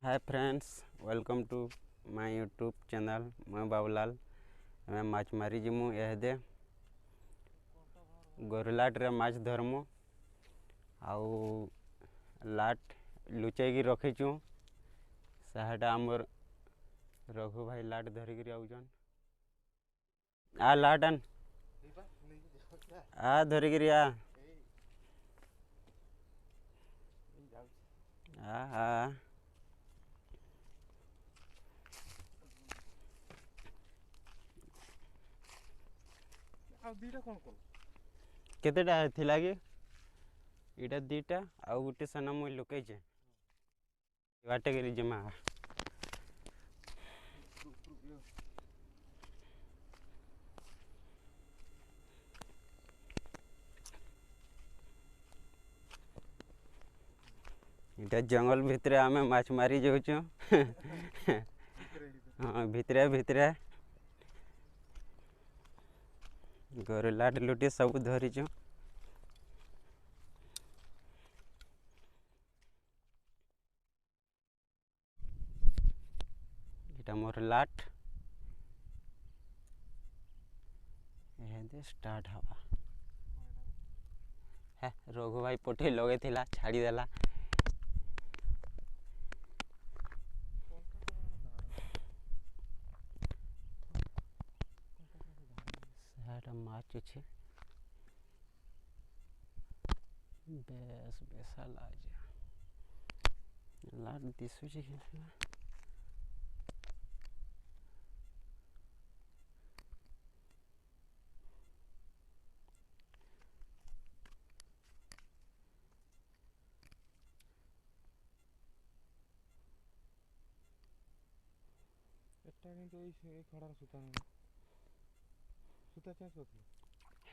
Hi friends, welcome to my YouTube channel. मैं बाबूलाल मैं माछ मारी जिमु एहदे गोरलाट रे माछ धरमु आउ लाट लुचेकी रखीचु। साहेटा आमर रघु भाई लाट धरिकी आउछन। आ लाट आन आ धरिकी आ आ केतेटा थिला कि इटा दीटा आउ गुटे सना मुई लुकैचे बाटे करी जमा इटा जंगल भितरे आमे माछ मारी जाऊँ। हाँ भितरे भितरे गोरलाट लुटी सब धरीचु। इटा मोर लाट स्टार्ट हवा है। रघु भाई पटे लगे थिला छाड़ी देला। माछ अच्छे बेस बेसा लाज लाट दिशुचे खेला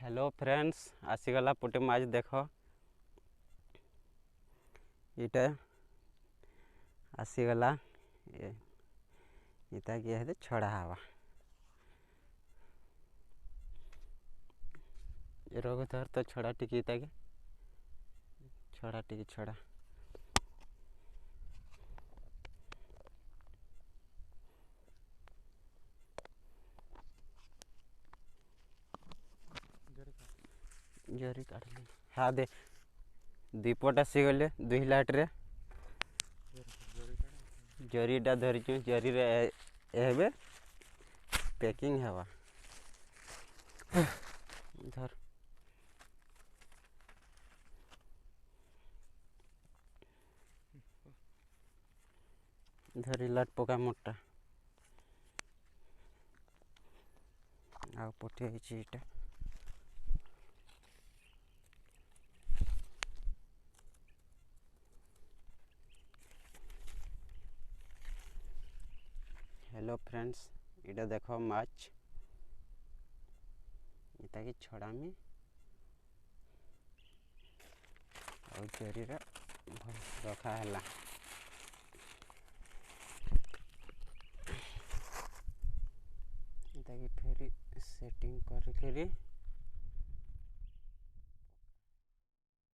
हेलो फ्रेंड्स, आसीगला पुटे माछ देख इटा आसीगला इता कि छड़ा हवा रोग धर तो छड़ा टिकी इता के छड़ा टिकी छड़ा जरी काटली हाँ दे दीपट आसीगले दुई लाट रे जरीटा धरीचु। जरी रे एबे पैकिंग हवा धर धरी लाट पका मोटा आ पटे इटा हेलो फ्रेंड्स, इटा देखो माछ इता की छड़ा में और जरी रे रखा है। इता की फेरी सेटिंग करके